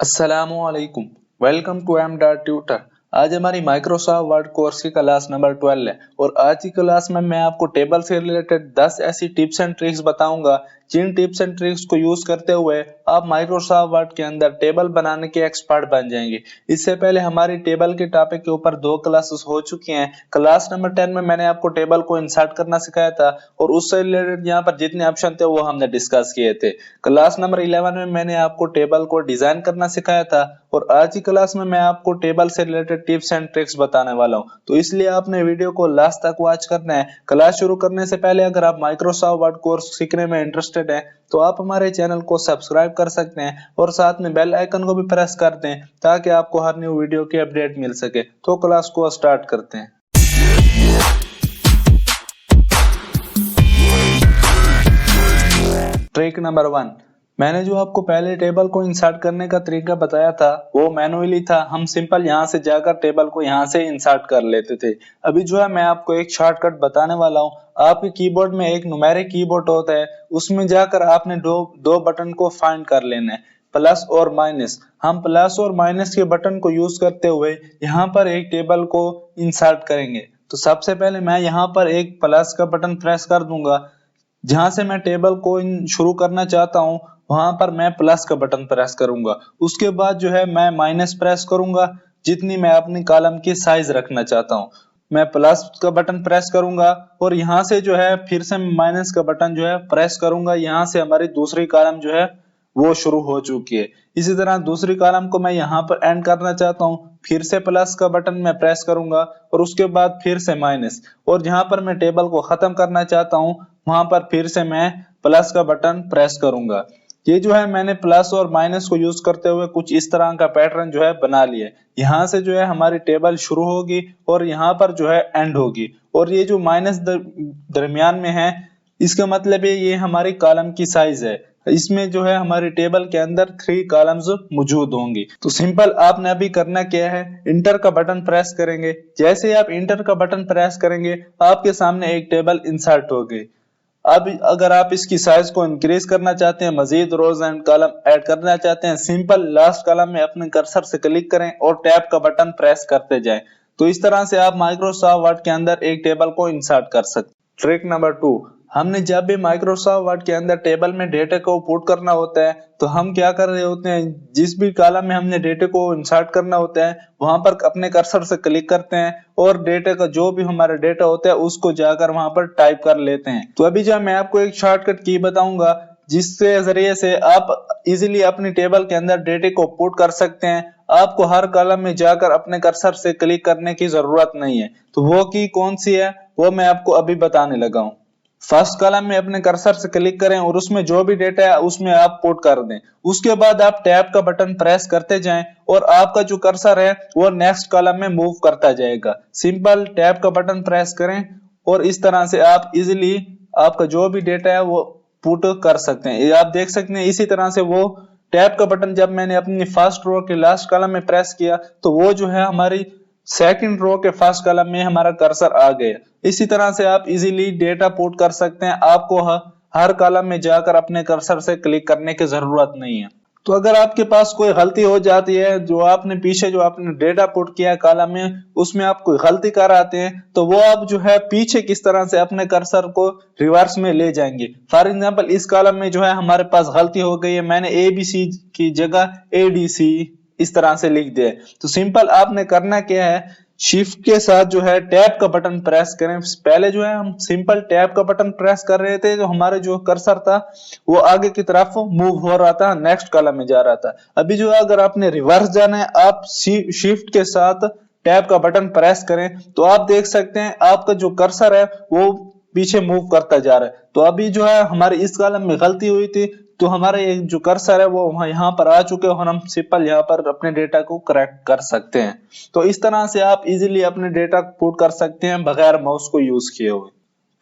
अस्सलामुअलैकुम। Welcome to dot tutor. आज हमारी माइक्रोसॉफ्ट वर्ड कोर्स की क्लास नंबर 12 है और आज की क्लास में मैं आपको टेबल से रिलेटेड 10 ऐसी टिप्स एंड ट्रिक्स बताऊंगा जिन टिप्स एंड ट्रिक्स को यूज करते हुए आप माइक्रोसॉफ्ट वर्ड के अंदर टेबल बनाने के एक्सपर्ट बन जाएंगे। इससे पहले हमारी टेबल के टॉपिक के ऊपर 2 क्लासेस हो चुकी हैं। क्लास नंबर 10 में मैंने आपको टेबल को इंसर्ट करना सिखाया था और उससे रिलेटेड यहाँ पर जितने ऑप्शन थे वो हमने डिस्कस किए थे। क्लास नंबर 11 में मैंने आपको टेबल को डिजाइन करना सिखाया था और आज की क्लास में मैं आपको टेबल से रिलेटेड टिप्स एंड ट्रिक्स बताने वाला हूं, तो इसलिए आपने वीडियो को लास्ट तक वॉच करना है। क्लास शुरू करने से पहले अगर आप माइक्रोसॉफ्ट वर्ड कोर्स सीखने में इंटरेस्टेड हैं तो आप हमारे चैनल को सब्सक्राइब कर सकते हैं और साथ में बेल आइकन को भी प्रेस कर दें ताकि आपको हर न्यू वीडियो की अपडेट मिल सके। तो क्लास को स्टार्ट करते हैं। ट्रिक नंबर 1, मैंने जो आपको पहले टेबल को इंसर्ट करने का तरीका बताया था वो मैनुअली था। हम सिंपल यहां से जाकर टेबल को यहां से इंसर्ट कर लेते थे। अभी जो है मैं आपको एक शॉर्टकट बताने वाला हूं। आपके कीबोर्ड में एक न्यूमेरिक कीबोर्ड होता है, उसमें जाकर आपने दो बटन को फाइंड कर लेना है, प्लस और माइनस। हम प्लस और माइनस के बटन को यूज करते हुए यहाँ पर एक टेबल को इंसर्ट करेंगे। तो सबसे पहले मैं यहाँ पर एक प्लस का बटन प्रेस कर दूंगा। जहां से मैं टेबल को शुरू करना चाहता हूं वहां पर मैं प्लस का बटन प्रेस करूंगा। उसके बाद जो है मैं माइनस प्रेस करूंगा जितनी मैं अपनी कॉलम की साइज रखना चाहता हूं। मैं प्लस का बटन प्रेस करूंगा और यहां से जो है फिर से माइनस का बटन जो है प्रेस करूंगा। यहां से हमारी दूसरी कॉलम जो है वो शुरू हो चुकी है। इसी तरह दूसरी कॉलम को मैं यहाँ पर एंड करना चाहता हूँ, फिर से प्लस का बटन मैं प्रेस करूंगा और उसके बाद फिर से माइनस, और जहां पर मैं टेबल को खत्म करना चाहता हूँ वहां पर फिर से मैं प्लस का बटन प्रेस करूंगा। ये जो है मैंने प्लस और माइनस को यूज करते हुए कुछ इस तरह का पैटर्न जो है बना लिया। यहाँ से जो है हमारी टेबल शुरू होगी और यहाँ पर जो है एंड होगी, और ये जो माइनस दरमियान में है इसका मतलब है ये हमारी कॉलम की साइज है। इसमें जो है हमारी टेबल के अंदर 3 कॉलम्स मौजूद होंगी। तो सिंपल आपने अभी करना क्या है, इंटर का बटन प्रेस करेंगे। जैसे ही आप इंटर का बटन प्रेस करेंगे आपके सामने एक टेबल इंसर्ट होगी। अब अगर आप इसकी साइज को इंक्रीज करना चाहते हैं, मजीद रोज एंड कॉलम ऐड करना चाहते हैं, सिंपल लास्ट कॉलम में अपने कर्सर से क्लिक करें और टैब का बटन प्रेस करते जाएं। तो इस तरह से आप माइक्रोसॉफ्ट वर्ड के अंदर एक टेबल को इंसर्ट कर सकते हैं। ट्रिक नंबर 2, हमने जब भी माइक्रोसॉफ्ट वर्ड के अंदर टेबल में डेटा को पुट करना होता है तो हम क्या कर रहे होते हैं, जिस भी कॉलम में हमने डेटा को इंसर्ट करना होता है वहां पर अपने कर्सर से क्लिक करते हैं और डेटा का जो भी हमारा डेटा होता है उसको जाकर वहां पर टाइप कर लेते हैं। तो अभी जो मैं आपको एक शॉर्टकट की बताऊंगा जिसके जरिए से आप इजीली अपनी टेबल के अंदर डेटा को पुट कर सकते हैं। आपको हर कॉलम में जाकर अपने कर्सर से क्लिक करने की जरूरत नहीं है। तो वो की कौन सी है वो मैं आपको अभी बताने लगा हूँ। फर्स्ट कॉलम में अपने कर्सर से क्लिक करें और उसमें जो भी डेटा है उसमें आप पुट कर दें। उसके बाद आप टैब का बटन प्रेस करते जाएं और आपका जो कर्सर है वो नेक्स्ट कॉलम में मूव करता जाएगा। सिंपल टैब का बटन प्रेस करें और इस तरह से आप इजीली आपका जो भी डेटा है वो पुट कर सकते हैं। ये आप देख सकते हैं। इसी तरह से वो टैब का बटन जब मैंने अपनी फर्स्ट रो के लास्ट कॉलम में प्रेस किया तो वो जो है हमारी सेकंड रो के फर्स्ट कॉलम में हमारा कर्सर आ गया। इसी तरह से आप इजीली डेटा पुट कर सकते हैं। आपको हर कॉलम में जाकर अपने कर्सर से क्लिक करने की जरूरत नहीं है। तो अगर आपके पास कोई गलती हो जाती है, जो आपने पीछे जो आपने डेटा पुट किया कॉलम में उसमें आप कोई गलती कर आते हैं तो वो आप जो है पीछे किस तरह से अपने कर्सर को रिवर्स में ले जाएंगे। फॉर एग्जांपल इस कॉलम में जो है हमारे पास गलती हो गई है, मैंने ABC की जगह ADC इस तरह से लिख दिया। तो सिंपल आपने करना क्या है, शिफ्ट के साथ जो है टैब का बटन प्रेस करें। पहले जो है हम सिंपल टैब का बटन प्रेस कर रहे थे, जो हमारे जो कर्सर था वो आगे की तरफ मूव हो रहा था, नेक्स्ट कॉलम में जा रहा था। अभी जो है अगर आपने रिवर्स जाना है आप शिफ्ट के साथ टैब का बटन प्रेस करें तो आप देख सकते हैं आपका जो कर्सर है वो पीछे मूव करता जा रहा है। तो अभी जो है हमारे इस कॉलम में गलती हुई थी तो हमारे जो कर्सर है वो यहाँ पर आ चुके हैं और हम सिंपल यहाँ पर अपने डेटा को करेक्ट कर सकते हैं। तो इस तरह से आप इजीली अपने डेटा पुट कर सकते हैं बगैर माउस को यूज किए हुए।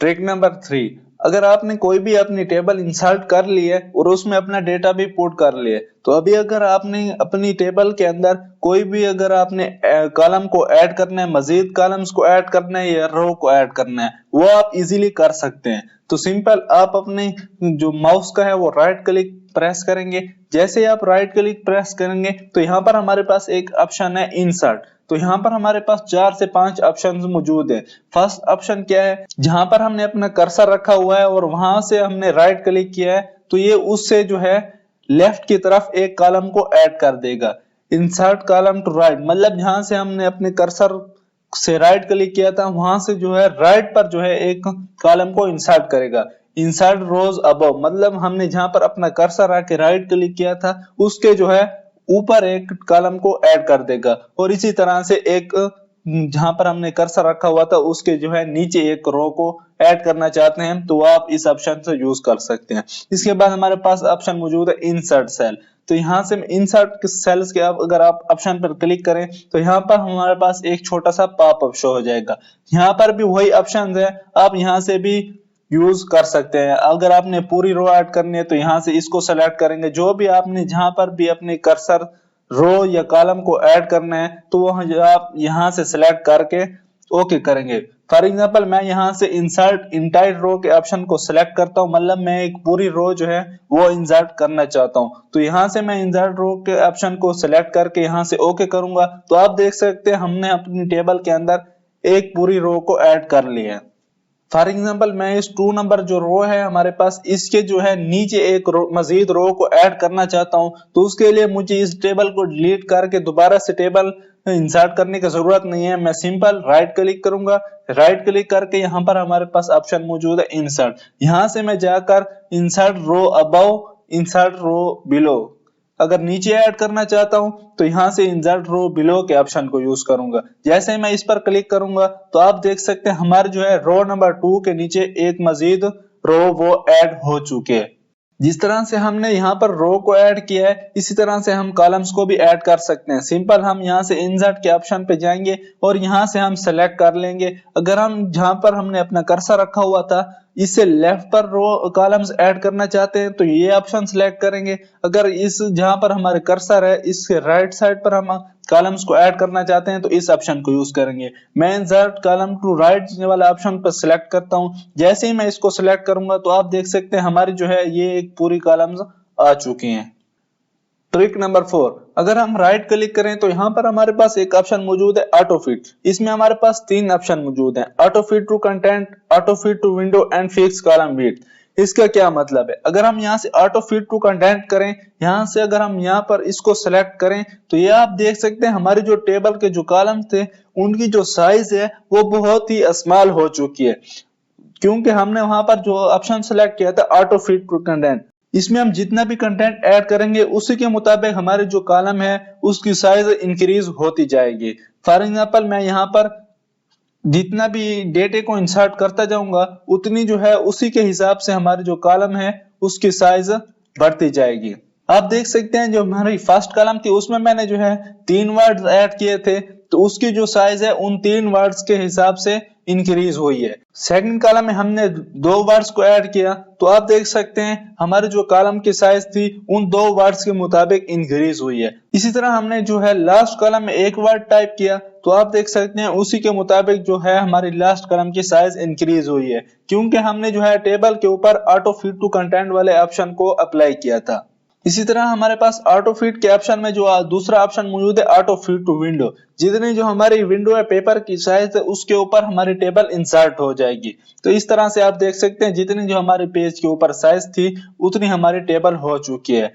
ट्रिक नंबर 3, अगर आपने कोई भी अपनी टेबल इंसर्ट कर ली है और उसमें अपना डेटा भी पुट कर लिया तो अभी अगर आपने अपनी टेबल के अंदर कोई भी अगर आपने कॉलम को ऐड करना है, मजीद कॉलम्स को ऐड करना है या रो को ऐड करना है, वो आप इजीली कर सकते हैं। तो सिंपल आप अपने जो माउस का है वो राइट क्लिक प्रेस करेंगे। जैसे ही आप राइट क्लिक प्रेस करेंगे तो यहाँ पर हमारे पास एक ऑप्शन है इंसर्ट। तो यहाँ पर हमारे पास 4 से 5 ऑप्शंस मौजूद है। फर्स्ट ऑप्शन क्या है, जहां पर हमने अपना कर्सर रखा हुआ है और वहां से हमने राइट क्लिक किया है तो ये उससे जो है लेफ्ट की तरफ एक कॉलम को ऐड कर देगा। इंसर्ट कॉलम टू राइट मतलब जहां से हमने अपने कर्सर से राइट क्लिक किया था वहां से जो है राइट पर जो है एक कॉलम को इंसर्ट करेगा। इंसर्ट रोज अबव मतलब हमने जहां पर अपना कर्सर आके राइट क्लिक किया था उसके जो है ऊपर एक कॉलम को ऐड कर देगा। और इसी तरह से एक जहां पर हमने कर्सर रखा हुआ था उसके जो है नीचे एक रो को ऐड करना चाहते हैं तो आप इस ऑप्शन से यूज कर सकते हैं। इसके बाद हमारे पास ऑप्शन मौजूद है इंसर्ट सेल। तो यहाँ से इंसर्ट सेल्स के अगर आप ऑप्शन पर क्लिक करें तो यहाँ पर हमारे पास एक छोटा सा पॉपअप शो हो जाएगा। यहाँ पर भी वही ऑप्शन है, आप यहाँ से भी यूज कर सकते हैं। अगर आपने पूरी रो ऐड करनी है तो यहाँ से इसको सेलेक्ट करेंगे। जो भी आपने जहां पर भी अपने कर्सर रो या कॉलम को ऐड करना है तो वो आप यहाँ से सिलेक्ट करके ओके करेंगे। फॉर एग्जांपल मैं यहाँ से इंसर्ट इंटायर रो के ऑप्शन को सिलेक्ट करता हूँ, मतलब मैं एक पूरी रो जो है वो इंसर्ट करना चाहता हूँ। तो यहाँ से मैं इंसर्ट रो के ऑप्शन को सिलेक्ट करके यहाँ से ओके करूंगा तो आप देख सकते हैं हमने अपनी टेबल के अंदर एक पूरी रो को ऐड कर लिया है। फॉर एग्जाम्पल मैं इस 2 नंबर जो रो है हमारे पास इसके जो है नीचे एक मजीद रो को ऐड करना चाहता हूं तो उसके लिए मुझे इस टेबल को डिलीट करके दोबारा से टेबल इंसर्ट करने की जरूरत नहीं है। मैं सिंपल राइट क्लिक करूंगा। राइट क्लिक करके यहाँ पर हमारे पास ऑप्शन मौजूद है इंसर्ट। यहाँ से मैं जाकर insert row above, insert row below अगर नीचे ऐड करना चाहता हूं तो यहां से इंसर्ट रो बिलो के ऑप्शन को यूज करूंगा। जैसे मैं इस पर क्लिक करूंगा तो आप देख सकते हैं हमारे जो है रो नंबर 2 के नीचे एक मजीद रो वो ऐड हो चुके हैं। जिस तरह से हमने यहाँ पर रो को ऐड किया है इसी तरह से हम कॉलम्स को भी ऐड कर सकते हैं। सिंपल हम यहाँ से इंसर्ट के ऑप्शन पे जाएंगे और यहाँ से हम सेलेक्ट कर लेंगे। अगर हम जहां पर हमने अपना कर्सर रखा हुआ था इससे लेफ्ट पर रो कॉलम्स ऐड करना चाहते हैं तो ये ऑप्शन सिलेक्ट करेंगे। अगर इस जहां पर हमारे कर्सर है इसके राइट साइड पर हम कॉलम्स को ऐड करना चाहते हैं तो इस ऑप्शन को यूज करेंगे। मैं इंसर्ट कॉलम टू राइट वाला ऑप्शन पर सिलेक्ट करता हूं। जैसे ही मैं इसको सिलेक्ट करूंगा तो आप देख सकते हैं हमारी जो है ये एक पूरी कॉलम्स आ चुकी हैं। ट्रिक नंबर 4, अगर हम राइट क्लिक करें तो यहाँ पर हमारे पास एक ऑप्शन मौजूद है ऑटोफिट। इसमें हमारे पास 3 ऑप्शन मौजूद हैं, autofit to content, autofit to window and fix column width. इसका क्या मतलब है, अगर हम यहाँ से ऑटोफिट टू कंटेंट करें, यहाँ से अगर हम यहाँ पर इसको सेलेक्ट करें तो ये आप देख सकते हैं हमारी जो टेबल के जो कॉलम थे उनकी जो साइज है वो बहुत ही स्मॉल हो चुकी है, क्योंकि हमने वहां पर जो ऑप्शन सेलेक्ट किया था ऑटोफिट टू कंटेंट। इसमें हम जितना भी कंटेंट ऐड करेंगे उसी के मुताबिक हमारे जो कॉलम है उसकी साइज इंक्रीज होती जाएगी। फॉर एग्जांपल मैं यहाँ पर जितना भी डेटे को इंसर्ट करता जाऊंगा उतनी जो है उसी के हिसाब से हमारी जो कॉलम है उसकी साइज बढ़ती जाएगी। आप देख सकते हैं जो हमारी फर्स्ट कॉलम थी उसमें मैंने जो है 3 वर्ड्स ऐड किए थे तो उसकी जो साइज है उन 3 वर्ड्स के हिसाब से इंक्रीज हुई है। सेकंड कॉलम में हमने 2 वर्ड्स को ऐड किया तो आप देख सकते हैं हमारे जो कॉलम की साइज थी उन 2 वर्ड्स के मुताबिक इंक्रीज हुई है। इसी तरह हमने जो है लास्ट कॉलम में 1 वर्ड टाइप किया तो आप देख सकते हैं उसी के मुताबिक जो है हमारी लास्ट कॉलम की साइज इंक्रीज हुई है, क्योंकि हमने जो है टेबल के ऊपर ऑटो फिट टू कंटेंट वाले ऑप्शन को अप्लाई किया था। इसी तरह हमारे पास ऑटो फिट के ऑप्शन में जो दूसरा ऑप्शन मौजूद है ऑटो फिट टू विंडो। जितनी जो हमारी विंडो है पेपर की साइज है उसके ऊपर हमारी टेबल इंसर्ट हो जाएगी। तो इस तरह से आप देख सकते हैं जितनी जो हमारे पेज के ऊपर साइज थी उतनी हमारी टेबल हो चुकी है।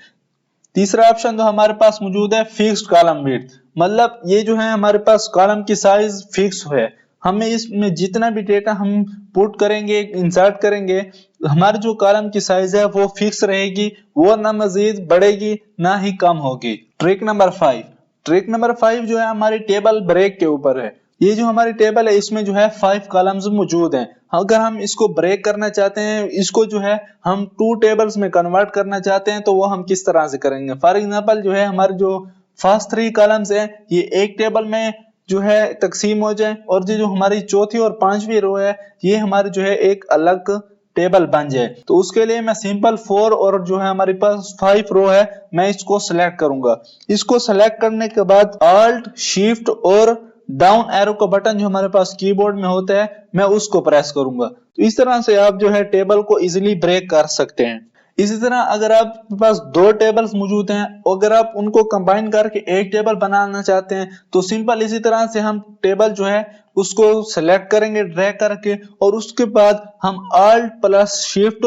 तीसरा ऑप्शन जो हमारे पास मौजूद है फिक्स्ड कॉलम विड्थ, मतलब ये जो है हमारे पास कॉलम की साइज फिक्स है, हमें इसमें जितना भी डेटा हम पुट करेंगे इंसर्ट करेंगे हमारी जो कॉलम की साइज है वो फिक्स रहेगी, वो ना मजीद बढ़ेगी ना ही कम होगी। ट्रिक नंबर 5 जो है हमारी टेबल ब्रेक के ऊपर है। ये जो हमारी टेबल है इसमें जो है 5 कॉलम्स मौजूद हैं। अगर हम इसको ब्रेक करना चाहते हैं, इसको जो है हम 2 टेबल्स में कन्वर्ट करना चाहते हैं तो वो हम किस तरह से करेंगे। फॉर एग्जांपल जो है हमारे जो फर्स्ट 3 कॉलम्स हैं ये एक टेबल में जो है तकसीम हो जाए और जो हमारी चौथी और 5वीं रो है ये हमारी जो है एक अलग टेबल बन जाए। तो उसके लिए मैं सिंपल 4 और जो है हमारे पास 5 रो है मैं इसको सिलेक्ट करूंगा। इसको सिलेक्ट करने के बाद ऑल्ट शिफ्ट और डाउन एरो का बटन जो हमारे पास कीबोर्ड में होता है मैं उसको प्रेस करूंगा। तो इस तरह से आप जो है टेबल को इजीली ब्रेक कर सकते हैं। इसी तरह अगर आपके पास दो टेबल्स मौजूद हैं, अगर आप उनको कंबाइन करके एक टेबल बनाना चाहते हैं तो सिंपल इसी तरह से हम टेबल जो है उसको सेलेक्ट करेंगे ड्रैग करके, और उसके बाद हम Alt प्लस शिफ्ट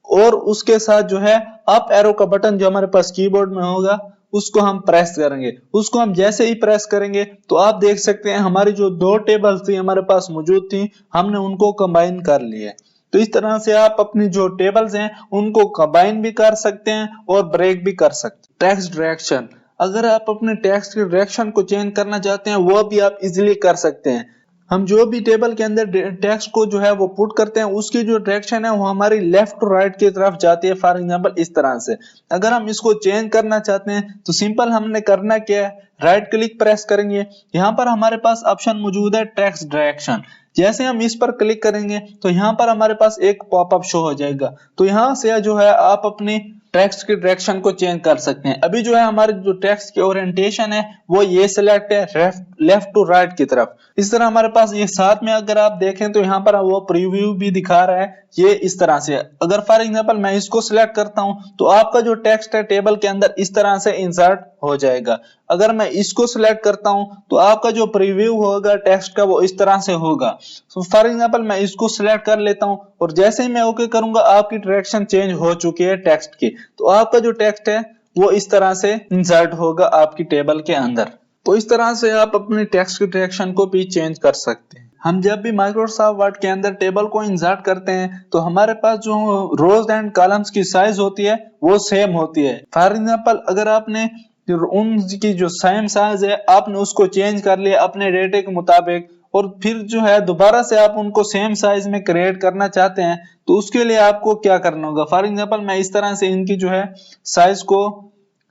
और उसके साथ जो है अप एरो का बटन जो हमारे पास कीबोर्ड में होगा उसको हम प्रेस करेंगे। उसको हम जैसे ही प्रेस करेंगे तो आप देख सकते हैं हमारी जो दो टेबल्स थी हमारे पास मौजूद थी, हमने उनको कंबाइन कर लिया। तो इस तरह से आप अपनी जो टेबल्स हैं उनको कंबाइन भी कर सकते हैं और ब्रेक भी कर सकते हैं। टेक्स्ट डायरेक्शन, अगर आप अपने टेक्स्ट के डायरेक्शन को चेंज करना चाहते हैं वो भी आप इजीली कर सकते हैं। हम जो भी टेबल के अंदर टेक्स्ट को जो है वो पुट करते हैं उसकी जो डायरेक्शन है वो हमारी लेफ्ट टू राइट की तरफ जाती है। फॉर एग्जांपल इस तरह से अगर हम इसको चेंज करना चाहते हैं तो सिंपल हमने करना क्या है, राइट क्लिक प्रेस करेंगे, यहाँ पर हमारे पास ऑप्शन मौजूद है टेक्स्ट डायरेक्शन। जैसे हम इस पर क्लिक करेंगे तो यहाँ पर हमारे पास एक पॉपअप शो हो जाएगा। तो यहाँ से जो है आप अपनी टेक्स्ट की डायरेक्शन को चेंज कर सकते हैं। अभी जो है हमारे जो टेक्स्ट की ओरिएंटेशन है वो ये सिलेक्ट है लेफ्ट टू राइट की तरफ। इस तरह हमारे पास ये साथ में अगर आप देखें तो यहाँ पर वो प्रीव्यू भी दिखा रहा है ये इस तरह से। अगर फॉर एग्जांपल मैं इसको सिलेक्ट करता हूं तो आपका जो टेक्स्ट है टेबल के अंदर इस तरह से इंसर्ट हो जाएगा। अगर मैं इसको सिलेक्ट करता हूं तो आपका जो प्रीव्यू होगा टेक्स्ट का वो इस तरह से होगा। तो फॉर एग्जांपल मैं इसको सिलेक्ट कर लेता हूं और जैसे ही मैं ओके करूंगा आपकी डायरेक्शन चेंज हो चुकी है टेक्स्ट की। तो आपका जो टेक्स्ट है वो इस तरह से इंसर्ट होगा आपकी टेबल के अंदर। तो इस तरह से आप अपने टेक्स्ट की डायरेक्शन को भी चेंज कर सकते हैं। हम जब भी माइक्रोसॉफ्ट वर्ड के अंदर टेबल को इंसर्ट करते हैं तो हमारे पास जो रोज एंड कॉलम्स की साइज होती है वो सेम होती है। फॉर एग्जांपल अगर आपने उनकी जो सेम साइज है आपने उसको चेंज कर लिया अपने डेटा के मुताबिक और फिर जो है दोबारा से आप उनको सेम साइज में क्रिएट करना चाहते हैं तो उसके लिए आपको क्या करना होगा। फॉर एग्जांपल मैं इस तरह से इनकी जो है साइज को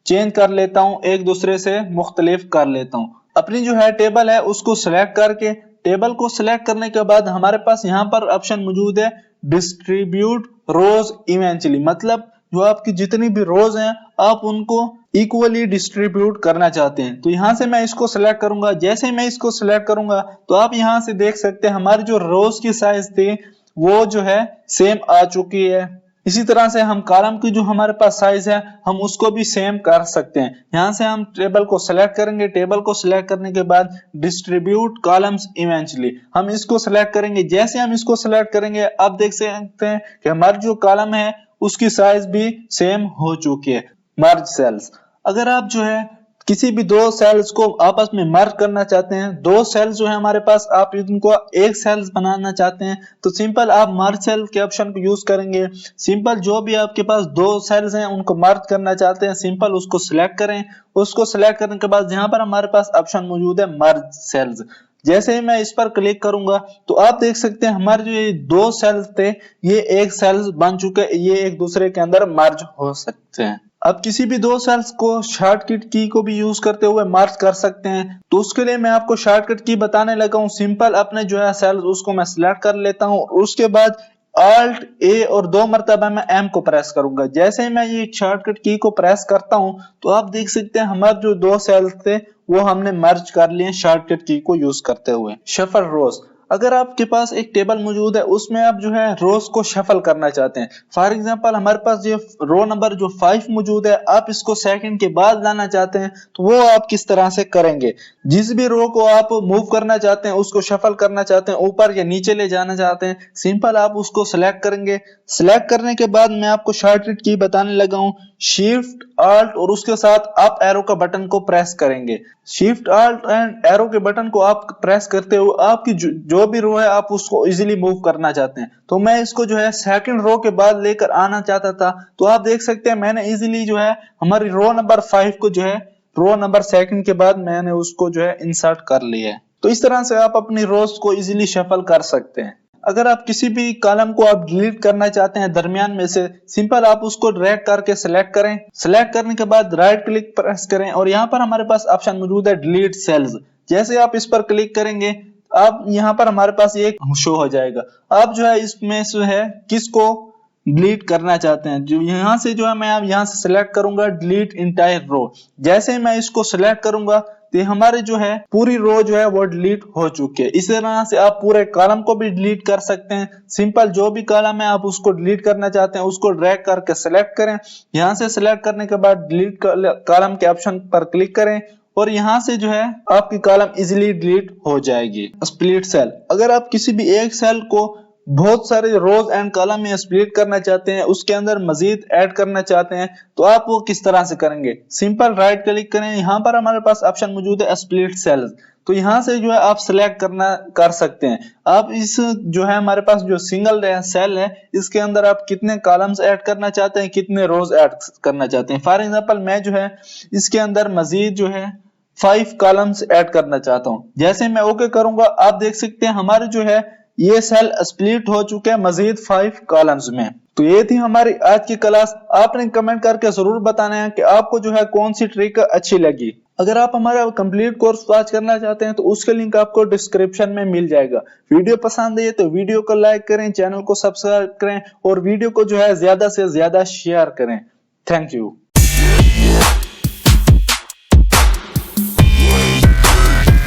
चेंज कर लेता हूं, एक दूसरे से मुख्तलिफ कर लेता हूं। अपनी जो है टेबल है उसको सिलेक्ट करके, टेबल को सिलेक्ट करने के बाद हमारे पास यहाँ पर ऑप्शन मौजूद है डिस्ट्रीब्यूट रोज इवेंचुअली, मतलब जो आपकी जितनी भी रोज हैं आप उनको इक्वली डिस्ट्रीब्यूट करना चाहते हैं। तो यहाँ से मैं इसको सिलेक्ट करूंगा। जैसे मैं इसको सिलेक्ट करूंगा तो आप यहाँ से देख सकते हैं हमारी जो रोज की साइज थी वो जो है सेम आ चुकी है। इसी तरह से हम कॉलम की जो हमारे पास साइज है हम उसको भी सेम कर सकते हैं। यहाँ से हम टेबल को सिलेक्ट करेंगे, टेबल को सिलेक्ट करने के बाद डिस्ट्रीब्यूट कॉलम्स इवेंचुअली हम इसको सिलेक्ट करेंगे। जैसे हम इसको सिलेक्ट करेंगे आप देख सकते हैं कि हमारी जो कॉलम है उसकी साइज भी सेम हो चुकी है। मर्ज सेल्स, अगर आप जो है किसी भी दो सेल्स को आपस में मर्ज करना चाहते हैं, दो सेल्स जो है हमारे पास आप इनको एक सेल्स बनाना चाहते हैं तो सिंपल आप मर्ज सेल के ऑप्शन को यूज करेंगे। सिंपल जो भी आपके पास दो सेल्स हैं उनको मर्ज करना चाहते हैं सिंपल उसको सिलेक्ट करें। उसको सिलेक्ट करने के बाद यहाँ पर हमारे पास ऑप्शन मौजूद है मर्ज सेल्स। जैसे ही मैं इस पर क्लिक करूंगा तो आप देख सकते हैं हमारे जो ये दो सेल्स थे ये एक सेल्स बन चुके, ये एक दूसरे के अंदर मर्ज हो सकते हैं। अब किसी भी दो सेल्स को शॉर्टकट की को भी यूज करते हुए मर्ज कर सकते हैं। तो उसके लिए मैं आपको शॉर्टकट की बताने लगा हूं। सिंपल अपने जो है सेल्स उसको मैं सिलेक्ट कर लेता हूं और उसके बाद Alt A और 2 मरतबा मैं M को प्रेस करूंगा। जैसे ही मैं ये शॉर्टकट की को प्रेस करता हूं तो आप देख सकते हैं हमारे जो दो सेल्स थे वो हमने मर्ज कर लिए शॉर्टकट की को यूज करते हुए। शफल रोज, अगर आपके पास एक टेबल मौजूद है उसमें आप जो है रोज को शफल करना चाहते हैं। फॉर एग्जांपल हमारे पास ये रो नंबर जो 5 मौजूद है आप इसको सेकंड के बाद लाना चाहते हैं तो वो आप किस तरह से करेंगे। जिस भी रो को आप मूव करना चाहते हैं उसको शफल करना चाहते हैं ऊपर या नीचे ले जाना चाहते हैं सिंपल आप उसको सिलेक्ट करेंगे। सिलेक्ट करने के बाद मैं आपको शॉर्टकट की बताने लगा हूं, शिफ्ट Alt और उसके साथ अप एरो का बटन को प्रेस करेंगे। शिफ्ट Alt एंड एरो के बटन को आप प्रेस करते हुए आपकी जो भी रो है आप उसको इजीली मूव करना चाहते हैं। तो मैं इसको जो है सेकंड रो के बाद लेकर आना चाहता था तो आप देख सकते हैं मैंने इजीली जो है हमारी रो नंबर 5 को जो है रो नंबर सेकंड के बाद मैंने उसको जो है इंसर्ट कर लिया है। तो इस तरह से आप अपनी रोज को इजीली शफल कर सकते हैं। अगर आप किसी भी कॉलम को आप डिलीट करना चाहते हैं दरमियान में से सिंपल आप उसको ड्रैग करके सिलेक्ट करें। सिलेक्ट करने के बाद राइट क्लिक प्रेस करें और यहाँ पर हमारे पास ऑप्शन मौजूद है डिलीट सेल्स। जैसे आप इस पर क्लिक करेंगे आप यहाँ पर हमारे पास ये शो हो जाएगा। आप जो है इसमें से है किसको डिलीट करना चाहते हैं। जो यहाँ से जो है मैं अब यहाँ से सिलेक्ट करूंगा डिलीट इंटायर रो। जैसे ही मैं इसको सिलेक्ट करूंगा तो हमारे जो है पूरी रो जो है वो डिलीट हो चुकी है। इसी तरह से आप पूरे कॉलम को भी डिलीट कर सकते हैं। सिंपल जो भी कॉलम है आप उसको डिलीट करना चाहते हैं उसको ड्रैग करके सिलेक्ट करें। यहाँ से सिलेक्ट करने के बाद डिलीट कॉलम के ऑप्शन पर क्लिक करें और यहाँ से जो है आपकी कॉलम इजीली डिलीट हो जाएगी। स्प्लिट सेल, अगर आप किसी भी एक सेल को बहुत सारे रोज एंड कॉलम में स्प्लिट करना चाहते हैं, उसके अंदर मजीद ऐड करना चाहते हैं, तो आप वो किस तरह से करेंगे। सिंपल राइट क्लिक करें, यहाँ पर हमारे पास ऑप्शन मौजूद है स्प्लिट सेल्स, तो यहाँ से जो है आप सिलेक्ट कर सकते हैं। आप इस जो है हमारे पास जो सिंगल सेल है इसके अंदर आप कितने कॉलम्स ऐड करना चाहते हैं, कितने रोज ऐड करना चाहते हैं। फॉर एग्जांपल मैं जो है इसके अंदर मजीद जो है 5 कॉलम्स ऐड करना चाहता हूं। जैसे मैं ओके करूंगा आप देख सकते हैं हमारे जो है ये सेल स्प्लिट हो चुके हैं मजीद 5 कॉलम्स में। तो ये थी हमारी आज की क्लास। आपने कमेंट करके जरूर बताना है कि आपको जो है कौन सी ट्रिक अच्छी लगी। अगर आप हमारा कंप्लीट कोर्स वॉच करना चाहते हैं तो उसके लिंक आपको डिस्क्रिप्शन में मिल जाएगा। वीडियो पसंद है तो वीडियो को लाइक करें, चैनल को सब्सक्राइब करें और वीडियो को जो है ज्यादा से ज्यादा शेयर करें। Thank you.